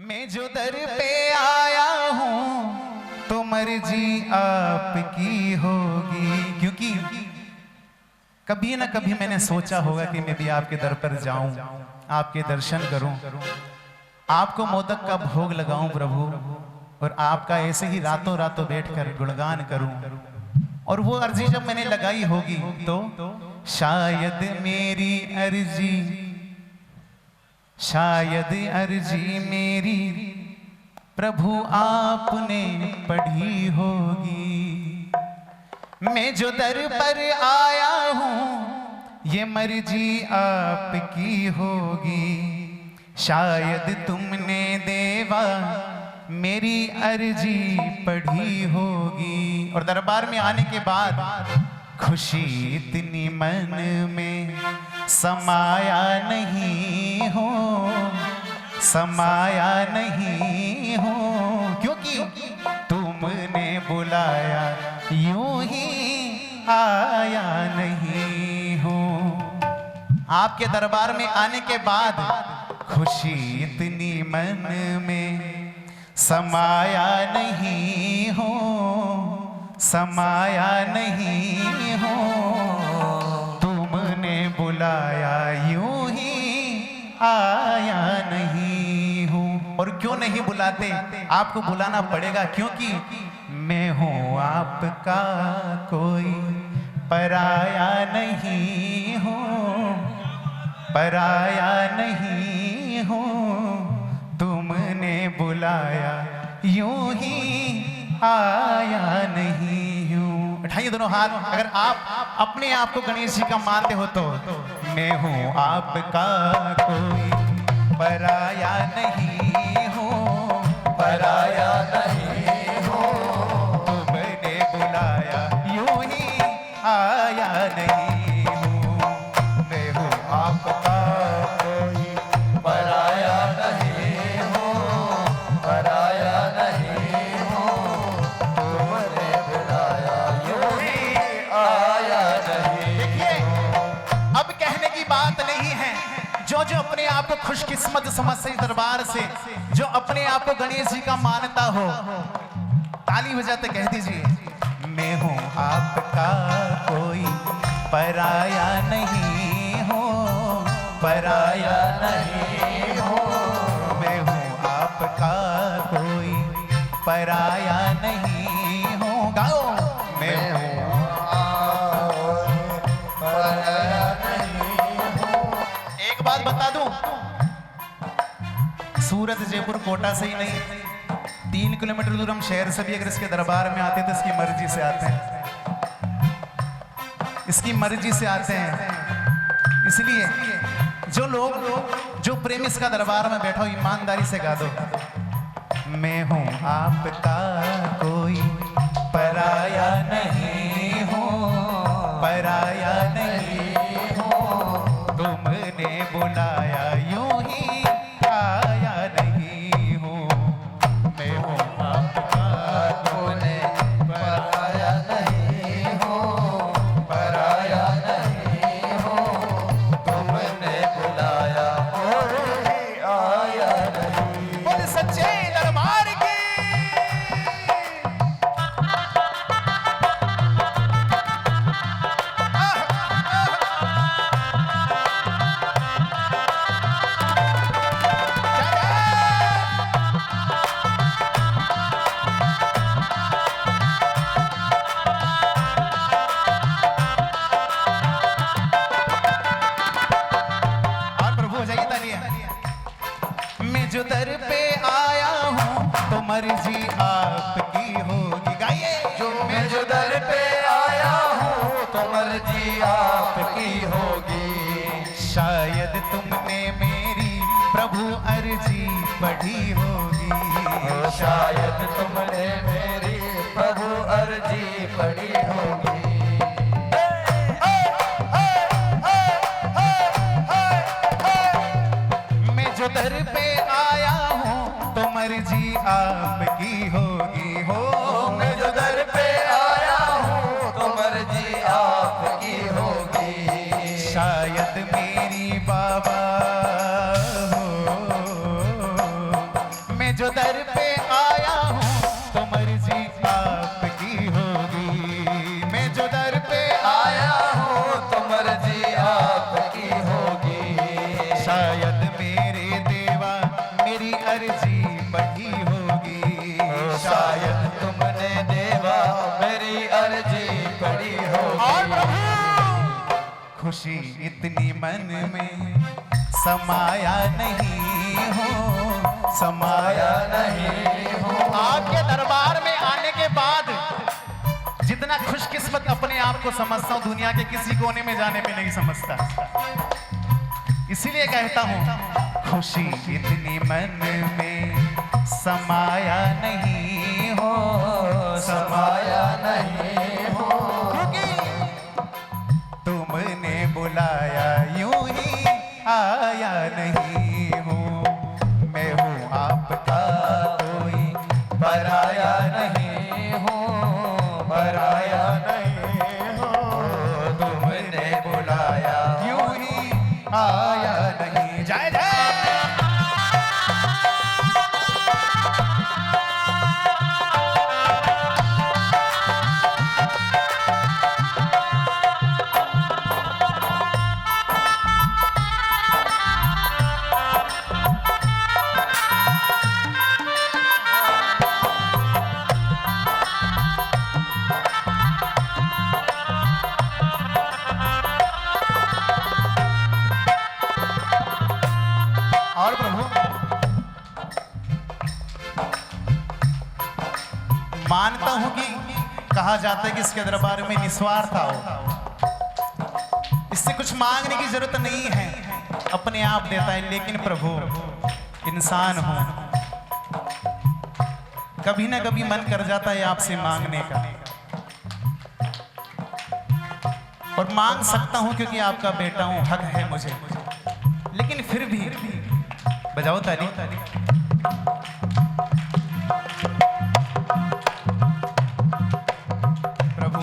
मैं जो दर पे आया हूँ तो मर्जी आपकी होगी। क्योंकि कभी ना कभी मैंने सोचा होगा कि मैं भी आपके दर पर जाऊं, आपके दर्शन करूं, आपको मोदक का भोग लगाऊं प्रभु, और आपका ऐसे ही रातों रातों बैठकर गुणगान करूं। और वो अर्जी जब मैंने लगाई होगी तो शायद मेरी अर्जी, शायद अर्जी मेरी प्रभु आपने पढ़ी होगी। मैं जो दर पर आया हूँ ये मर्जी आपकी होगी। शायद तुमने देवा मेरी अर्जी पढ़ी होगी। और दरबार में आने के बाद खुशी इतनी मन में समाया नहीं हो, समाया नहीं हो, क्योंकि तुमने बुलाया यूं ही आया नहीं हो। आपके दरबार में आने के बाद खुशी इतनी मन में समाया नहीं हो, समाया नहीं हो, तुमने बुलाया यूं ही आया नहीं हूं। और क्यों नहीं बुलाते, आपको बुलाना पड़ेगा, क्योंकि मैं हूं आपका कोई पराया नहीं हूं, पराया नहीं हूं, तुमने बुलाया यूं ही आया नहीं हूं। उठाइए दोनों हाथ। अगर आप अपने आप को गणेश जी का मानते हो तो मैं हूं आपका कोई पराया नहीं हूं, पराया नहीं हूं, तुमने बुलाया यूं ही आया नहीं हूं। मैं हूं आपका कोई पराया नहीं हूं, पराया नहीं हूं, तुमने बुलाया यूं ही आया नहीं। देखिए, अब कहने की बात नहीं है। जो जो अपने आप को खुशकिस्मत समझते दरबार से, जो अपने आप को गणेश जी का मानता हो, ताली बजाते कह दीजिए मैं हूं आपका कोई पराया नहीं हो, पराया नहीं हो, मैं हूं आपका कोई पराया नहीं हो। गाओ मैं हूं पराया नहीं हो। एक बात बता दूं, सूरत जयपुर कोटा से ही नहीं, 3 किलोमीटर दूर हम शहर से भी अगर इसके दरबार में आते तो इसकी मर्जी से आते हैं, इसकी मर्जी से आते हैं। इसलिए जो लोग, जो प्रेमी इसका दरबार में बैठा हो, ईमानदारी से गा दो मैं हूं आपका कोई पराया नहीं हो, पराया नहीं हो, तुमने बुलाया यूं ही आया नहीं हो। मैं हूं आपका कोई पराया नहीं हो, पराया नहीं हो, तुमने बुलाया यूं ही आया नहीं। बोल सच्चे दरबार की। मैं जो दर पे आया हूँ तो मर्जी आपकी होगी। गाइए जो मैं जो दर पे आया हूँ तो मर्जी आपकी होगी। शायद तुमने मेरी प्रभु अर्जी पढ़ी होगी। शायद तुमने मेरी प्रभु अर्जी पढ़ी होगी। मैं जो दर पे आया हूँ तो मर्जी आपकी होगी। हो मैं जो दर पे आया हूँ तो मर्जी आपकी होगी। शायद मेरी बाबा हो, मैं जो दर पे आया हूँ तो मर्जी आपकी होगी। मैं जो दर पे आया हूँ तो मर्जी आपकी होगी। शायद मेरे देवा मेरी अर्जी बढ़ी होगी। शायद तुमने देवा मेरी अर्जी पड़ी होगी। खुशी इतनी मन में समाया नहीं हो, समाया नहीं हो। आपके दरबार में आने के बाद जितना खुशकिस्मत अपने आप को समझता हूँ दुनिया के किसी कोने में जाने पे नहीं समझता। इसीलिए कहता हूँ खुशी इतनी मन में समाया नहीं हो, समाया नहीं हो। तुमने बुलाया यूं ही आया नहीं हूँ। मैं हूँ आपका कोई पराया नहीं हूँ, पराया नहीं हूँ। तुमने बुलाया यूं ही आया नहीं। जय जय और प्रभु मानता हूं कि कहा जाता है कि इसके दरबार में निस्वार्थ आओ, इससे कुछ मांगने की जरूरत नहीं है, अपने आप देता है। लेकिन प्रभु इंसान हूं, कभी ना कभी मन कर जाता है आपसे मांगने का, और मांग सकता हूं क्योंकि आपका बेटा हूं, हक है मुझे। लेकिन फिर भी बजाओ ताली। प्रभु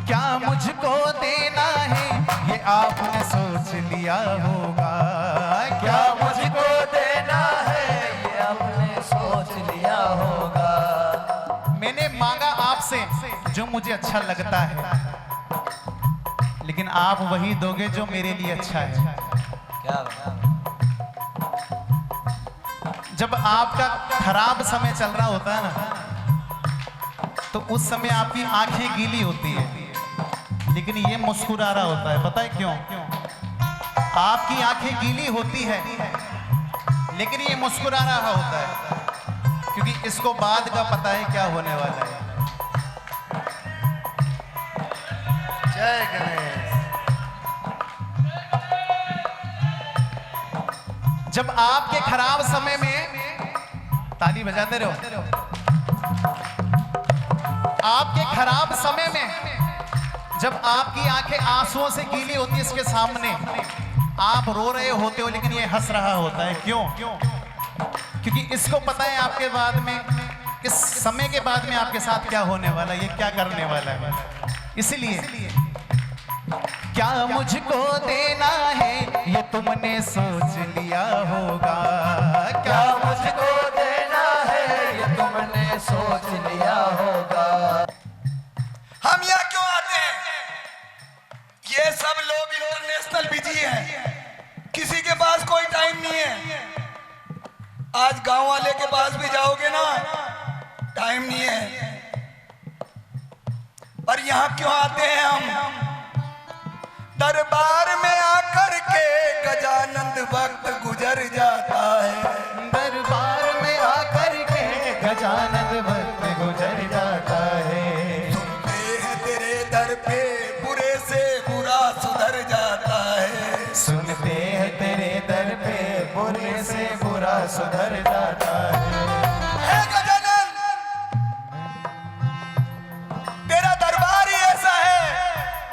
क्या मुझको देना है ये आपने सोच लिया होगा। क्या मुझको देना है ये आपने सोच लिया होगा। मैंने मांगा आपसे जो मुझे अच्छा लगता है, लेकिन आप वही दोगे जो मेरे लिए अच्छा है। क्या जब आपका खराब समय चल रहा होता है ना, तो उस समय आपकी आंखें गीली होती है, लेकिन ये मुस्कुरा रहा होता है। पता है क्यों? आपकी आंखें गीली होती है लेकिन ये मुस्कुरा रहा होता है, क्योंकि इसको बाद का पता है क्या होने वाला है। जय गणेश। जब आपके खराब समय में ताली बजाते रहो, आपके खराब समय में जब आपकी आंखें आंसुओं से गीली होती है, इसके सामने आप रो रहे होते हो लेकिन ये हंस रहा होता है। क्यों? क्योंकि इसको पता है आपके बाद में, इस समय के बाद में आपके साथ क्या होने वाला है, ये क्या करने वाला है। इसलिए क्या मुझको देना है ये तुमने सोच लिया होगा। क्या मुझको देना है ये तुमने सोच लिया होगा। हम यहाँ क्यों आते हैं? ये सब लोग इंटरनेशनल बिजी हैं, किसी के पास कोई टाइम नहीं है। आज गांव वाले के पास भी जाओगे ना, टाइम नहीं है। और यहाँ क्यों आते हैं हम? दरबार में आकर के गजानंद वक्त गुजर जाता है। दरबार में आकर के गजानंद वक्त गुजर जाता है। सुनते हैं तेरे दर पे बुरे से बुरा सुधर जाता है। सुनते हैं तेरे दर पे बुरे से बुरा सुधर जाता है। हे गजानन, तेरा दरबार ही ऐसा है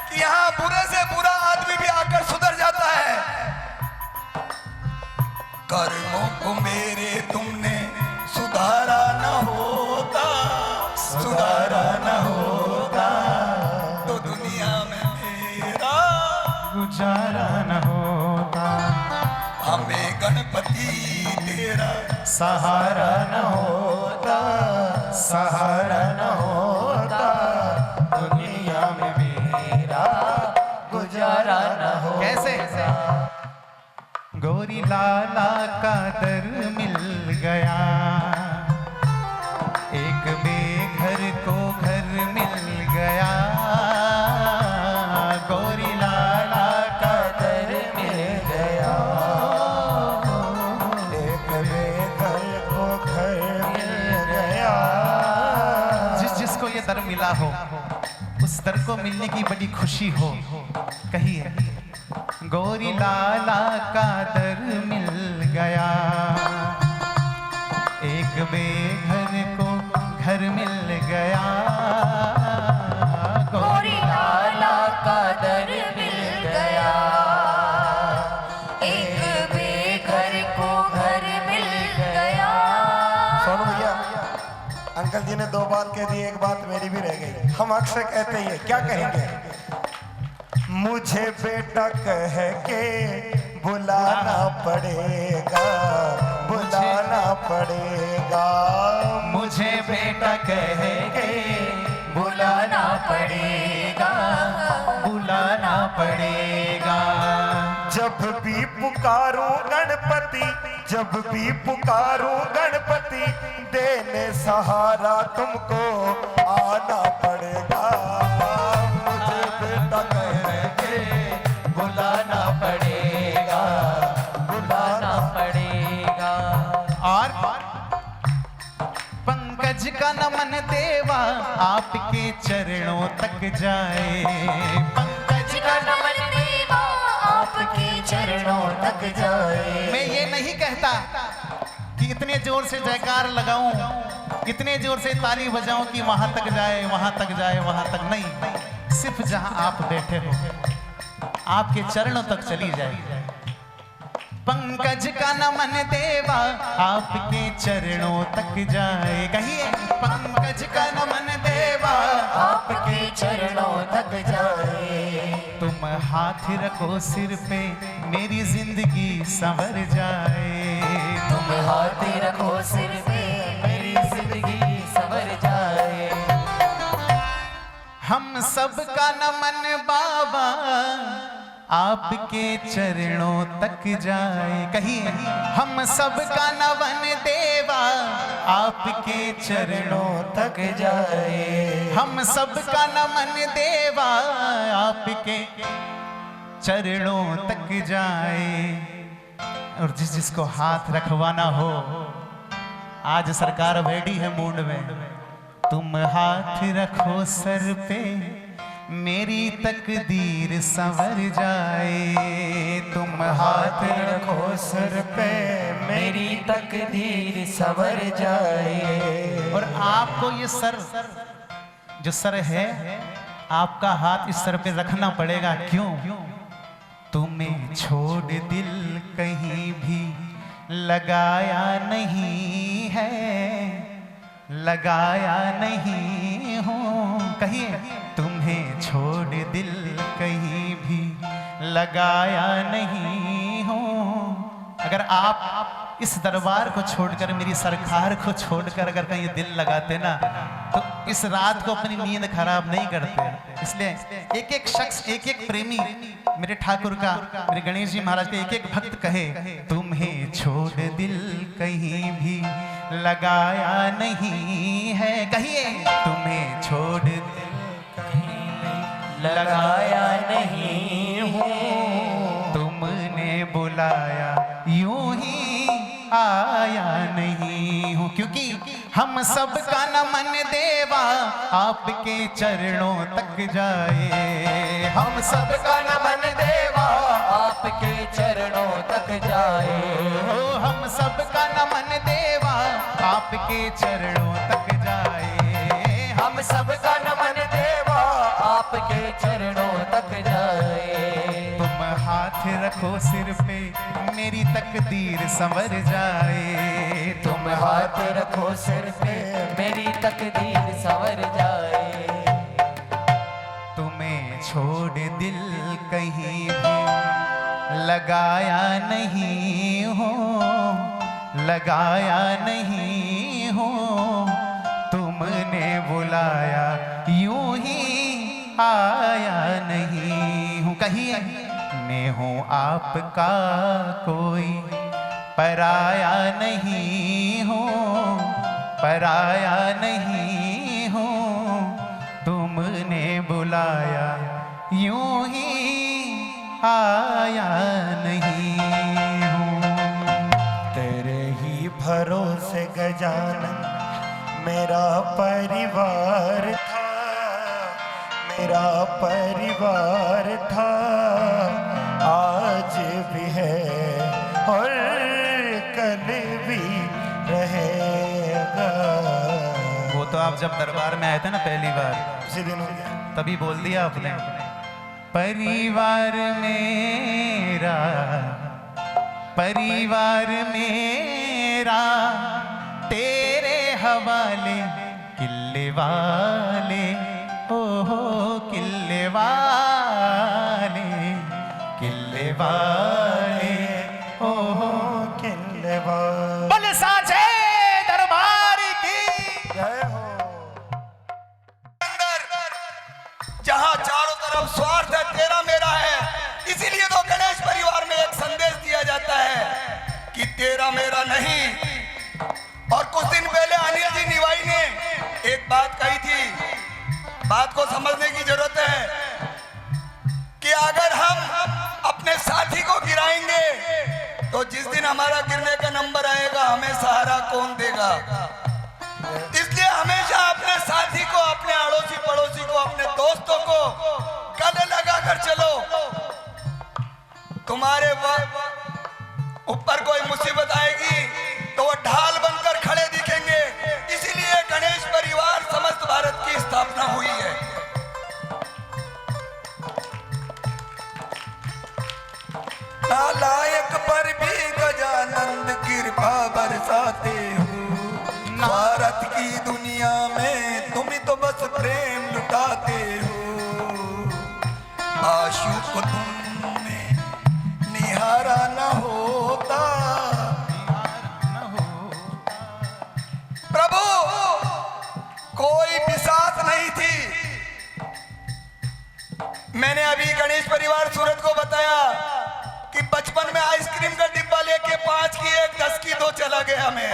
कि यहाँ बुरे से बुरा आदमी भी आकर सुधर जाता है। कर्मों को मेरे तुमने सुधारा न होता, सुधारा न होता तो दुनिया में मेरा गुजारा न होता। हमें गणपति दे तेरा सहारा न होता, सहारा न होता, दुनिया में मेरा गुजारा न हो। कैसे? गोरी लाला का दर मिल गया, एक बेघर को घर मिल गया। गोरी लाला का दर मिल गया, एक बेघर को घर मिल गया। जिसको ये दर मिला हो, उस दर को मिलने की बड़ी खुशी हो, कहिए गोरी लाला का दर मिल गया, एक बेघर को घर मिल गया। गोरी लाला का दर मिल गया, एक बेघर को घर मिल गया। सोनू भैया, अंकल जी ने 2 बात कह दी, एक बात मेरी भी रह गई। हम अक्सर कहते हैं, क्या कहेंगे? मुझे बेटा कह के बुलाना पड़ेगा, बुलाना पड़ेगा। मुझे बेटा कह के बुलाना पड़ेगा, बुलाना पड़ेगा। जब भी पुकारूं गणपति, जब भी पुकारूं गणपति, देने सहारा तुमको आना पड़ेगा। मुझे बेटा कह के बुलाना पड़ेगा, बुलाना पड़ेगा। और पंकज का नमन देवा आपके चरणों तक जाए, पंकज का नमन देवा आपके चरणों तक जाए। मैं ये नहीं कहता कि इतने जोर से जयकार लगाऊं, इतने जोर से ताली बजाऊं कि वहां तक जाए, वहां तक जाए, वहां तक नहीं। सिर्फ जहां आप बैठे हो, आपके चरणों तक चली जाए। पंकज का नमन देवा आपके चरणों तक जाए, कहिए पंकज का नमन देवा आपके चरणों तक जाए। तुम हाथ रखो सिर पे मेरी जिंदगी संवर जाए, तुम हाथ रखो सिर पे मेरी जिंदगी संवर जाए। हम सब का नमन बाबा आपके चरणों तक जाए, कहिए हम सब का नमन देवा आपके चरणों तक जाए। हम सब का नमन देवा आपके चरणों तक जाए। और जिसको हाथ रखवाना हो, आज सरकार बैठी है मूड में, तुम हाथ रखो सर पे मेरी तकदीर संवर जाए। तुम हाथ रखो सर पे मेरी तकदीर संवर जाए। और आपको ये सर, जो सर है, आपका हाथ इस सर पे रखना पड़ेगा। क्यों? तुम्हें छोड़ दिल कहीं भी लगाया नहीं है, लगाया नहीं हूँ, कहिए तुम्हें छोड़ दिल कहीं भी लगाया नहीं हूँ। अगर आप इस दरबार को छोड़कर, मेरी सरकार को छोड़कर अगर कहीं दिल लगाते ना, तो इस रात को अपनी नींद खराब नहीं करते। इसलिए एक एक शख्स, एक एक प्रेमी मेरे ठाकुर का, मेरे गणेश जी महाराज के एक एक भक्त कहे, तुम्हें छोड़ दिल कहीं भी लगाया नहीं है, कहिए तुम्हें छोड़ दिल कहीं लगाया नहीं हूँ। तुमने बुलाया यूं ही आया नहीं हूँ, क्योंकि हम सब का नमन देवा आपके चरणों तक जाए। हम सब का नमन देवा आपके चरणों तक जाए। हम सब का नमन देवा आपके चरणों तक जाए। हम सब का नमन देवा आपके चरणों तक जाए। तुम हाथ रखो सिर पे मेरी तकदीर संवर जाए। तुम हाथ रखो सिर पे मेरी तकदीर संवर जाए। तुम्हें छोड़ दिल कहीं भी लगाया नहीं हो, लगाया नहीं हूँ, तुमने बुलाया यूं ही आया नहीं हूँ। कहिए मैं हूँ आपका कोई पराया नहीं हूँ, पराया नहीं हूँ, तुमने बुलाया यूं ही आया नहीं हूँ। तेरे ही भरोसे गजानन मेरा परिवार था, मेरा परिवार था, आज भी है और कल भी रहेगा। वो तो आप जब दरबार में आए थे ना पहली बार, उसी दिन हो गया। तभी बोल दिया आपने, परिवार मेरा, परिवार मेरा तेरे हवाले, किले वाले ओहो किले वाले, किले वाले ओहो किले वाले। बोले साचे दरबार की जय हो। अंदर जहां चारों तरफ स्वार्थ है, तेरा मेरा है, इसीलिए तो गणेश परिवार में एक संदेश दिया जाता है कि तेरा मेरा नहीं। और कुछ दिन पहले अनिल जी निवाई ने एक बात कही थी, बात को समझने की जरूरत है कि अगर हम अपने साथी को गिराएंगे तो जिस दिन हमारा गिरने का नंबर आएगा हमें सहारा कौन देगा। इसलिए हमेशा अपने साथी को, अपने अड़ोसी पड़ोसी को, अपने दोस्तों को गले लगाकर चलो। तुम्हारे ऊपर कोई मुसीबत आएगी तो वो ढाल बनकर खड़े दिखेंगे। इसीलिए गणेश परिवार समस्त भारत की स्थापना हुई है। नालायक पर भी गजानंद कृपा बरसाते हो। भारत की दुनिया में तुम ही तो बस प्रेम लुटाते हो। आशु को तुमने निहारा न होता, प्रभु कोई बिसात नहीं थी। मैंने अभी गणेश परिवार सूरत को बताया कि बचपन में आइसक्रीम का डिब्बा लेके 5 की 1, 10 की 2 चला गया मैं।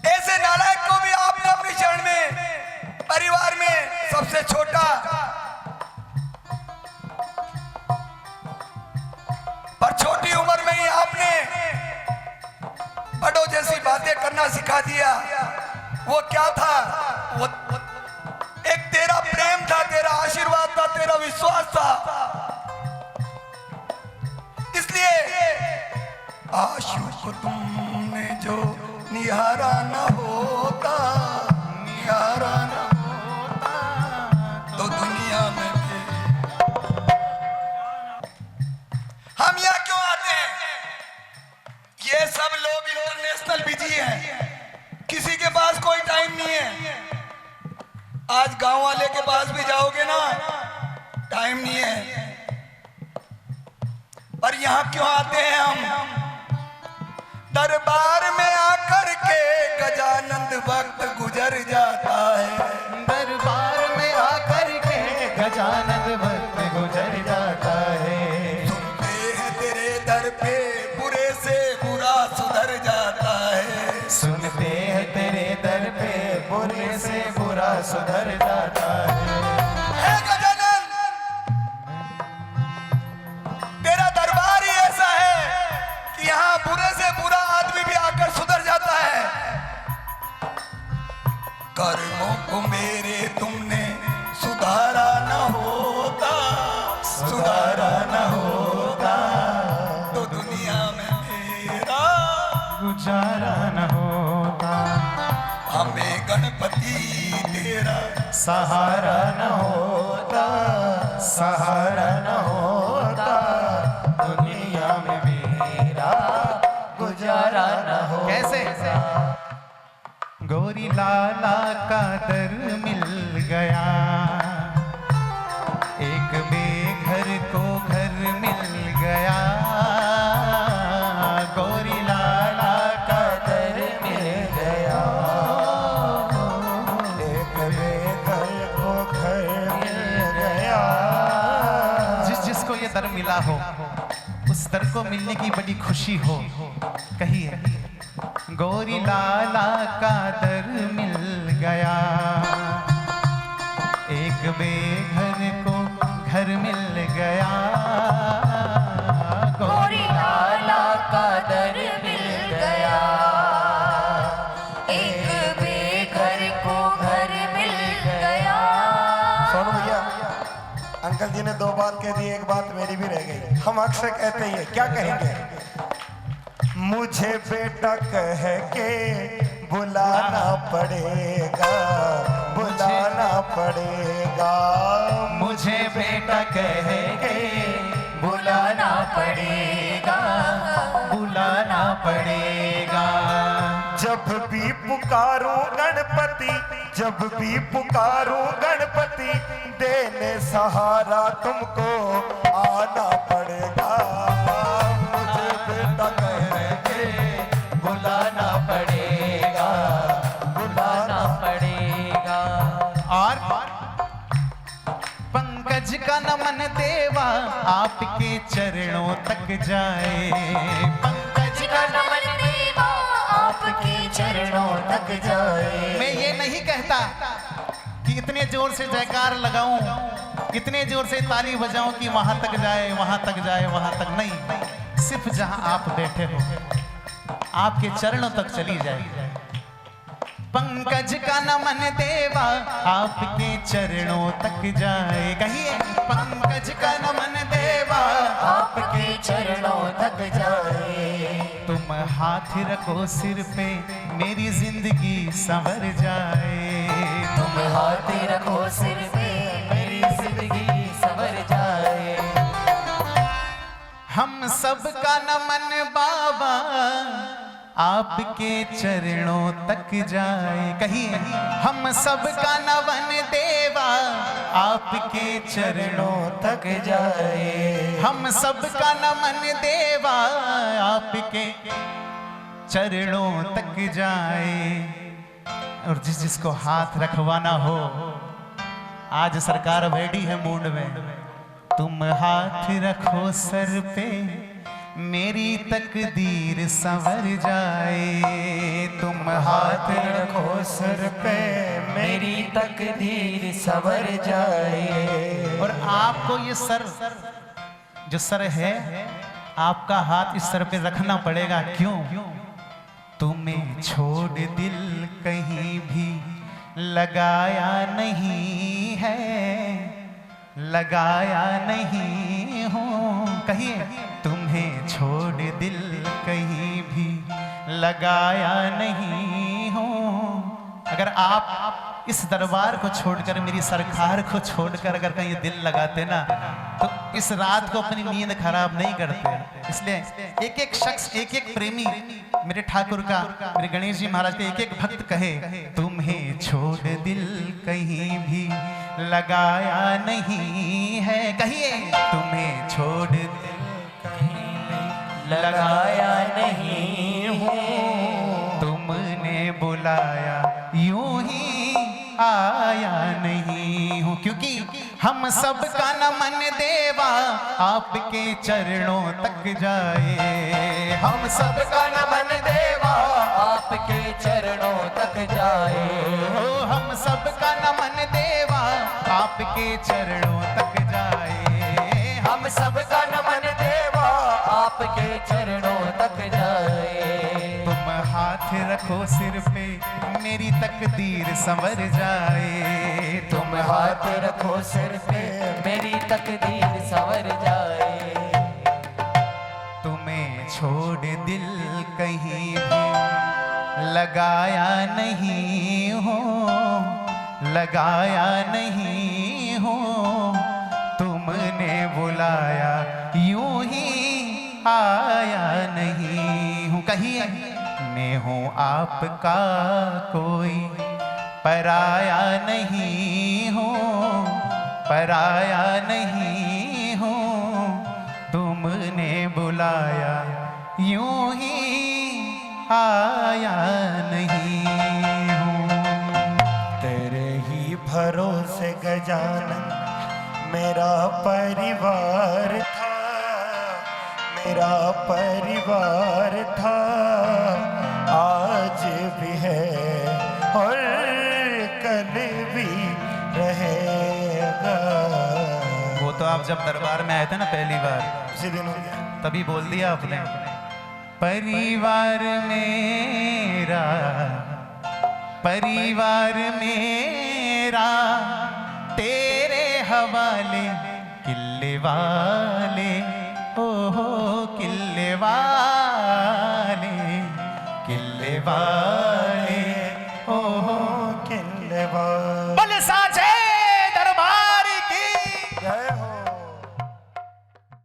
ऐसे नालायक को भी आपने अपनी शरण में, परिवार में सबसे छोटा पर छोटी उम्र में ही आपने बड़ों जैसी बातें करना सिखा दिया। वो क्या था? वो एक तेरा प्रेम था, तेरा आशीर्वाद था, तेरा विश्वास था। इसलिए आशु को तुमने जो निहारा न होता, निहारा न होता तो दुनिया में हम यहाँ क्यों आते हैं? ये सब लोग इंटरनेशनल बिजी हैं, किसी के पास कोई टाइम नहीं है। आज गांव वाले के पास भी जाओगे ना, टाइम नहीं है। पर यहाँ क्यों आते हैं हम? दरबार में आकर के गजानंद वक्त गुजर जाता है। दरबार में आकर के गजानंद वक्त गुजर जाता है। सुनते हैं तेरे दर पे बुरे से बुरा सुधर जाता है। सुनते हैं तेरे दर पे बुरे से बुरा सुधर जाता है। हे गजानन, तेरा दरबार ही ऐसा है कि यहाँ बुरे से बुरा आदमी भी आकर सुधर जाता है। कर्मों को मेरे तुमने सुधारा न होता, सुधारा न होता तो दुनिया में मेरा गुजारा न होता। हमें गणपति तेरा सहारा न होता, सहारा न होता, दुनिया में मेरा गुजारा न हो। कैसे? गोरी लाला का दर मिल गया, एक बेग दर मिला हो, उस दर को मिलने की बड़ी खुशी हो। कहिए गोरी लाला का दर मिल गया, एक बेघर को घर मिल गया। गोरी लाला का दर मिल गया, एक बेघर को घर मिल गया। सोनू भैया, अंकल जी ने 2 बात कह दी, एक बात मेरी भी रह गई। हम अक्सर कहते ही है, क्या कहेंगे? मुझे बेटा कह के बुलाना पड़ेगा, बुलाना पड़ेगा। मुझे बेटा कह के बुलाना पड़ेगा, बुलाना पड़ेगा। जब भी पुकारूं गणपति, जब भी पुकारूं गणपति, देने सहारा तुमको आना पड़ेगा। मुझे बेटा कह के बुलाना पड़ेगा, बुलाना पड़ेगा। और पंकज का नमन देवा आपके चरणों तक जाए। पंकज का नमन देवा आपके चरणों तक जाए। मैं ये नहीं कहता कि इतने जोर से जयकार लगाऊं, इतने जोर से ताली बजाऊं कि वहां तक जाए, वहां तक जाए, वहां तक नहीं। सिर्फ जहां आप बैठे हो आपके चरणों तक चली जाए। पंकज का नमन देवा आपके चरणों तक जाए। कहिए पंकज का नमन देवा आपके चरणों तक जाए। तुम हाथ रखो सिर पे मेरी जिंदगी संवर जाए। तुम हाथ रखो सिर पे मेरी जिंदगी संवर जाए। हम सब का नमन बाबा आपके चरणों तक जाए। कहिए हम सब का नमन देवा आपके चरणों तक जाए। हम सब का नमन देवा आपके चरणों तक जाए। और जिस जिसको हाथ रखवाना हो, आज सरकार बैठी है मूड में, तुम हाथ रखो सर पे मेरी तकदीर संवर जाए। तुम हाथ रखो सर पे मेरी तकदीर संवर जाए। और आपको ये सर, जो सर है, आपका हाथ इस सर पे रखना पड़ेगा। क्यों? तुम्हें छोड़ दिल कहीं भी लगाया नहीं है, लगाया नहीं हूँ। कहिए तुम्हें छोड़ दिल कहीं भी लगाया नहीं हूँ। अगर आप इस दरबार को छोड़कर, मेरी सरकार को छोड़कर अगर कहीं दिल लगाते ना, तो इस रात को अपनी नींद खराब नहीं करते। इसलिए एक एक शख्स, एक एक प्रेमी मेरे ठाकुर का, मेरे गणेश जी महाराज के एक एक भक्त कहे, तुम्हें छोड़ दिल कहीं भी लगाया नहीं है। कहिए तुम्हें छोड़ दिल कहीं भी लगाया नहीं हूँ। तुमने बुलाया यूं ही आया नहीं हूँ। क्योंकि हम सब का नमन देवा आपके चरणों तक जाए। हम सब का नमन देवा आपके चरणों तक जाए। हो, हम सब का नमन देवा आपके चरणों तक जाए। हम सब का नमन देवा आपके चरणों तक जाए। तुम हाथ रखो सिर पे मेरी तकदीर संवर जाए। तुम हाथ रखो सिर पे मेरी तकदीर संवर जाए। तुम्हें छोड़ दिल कहीं भी लगाया नहीं हो, लगाया नहीं हो। तुमने बुलाया यूं ही आया नहीं हूँ। कहिए मैं हूँ आपका कोई पराया नहीं हूँ, पराया नहीं हूँ। तुमने बुलाया यूं ही आया नहीं हूँ। तेरे ही भरोसे गजानन मेरा परिवार था। मेरा परिवार था, आज भी है और कल भी रहेगा। वो तो आप जब दरबार में आए थे ना पहली बार, उसी दिन हो गया। तभी बोल दिया आपने, परिवार मेरा, परिवार मेरा तेरे हवाले, किले वाले, ओहो किले वाले, किले वाले।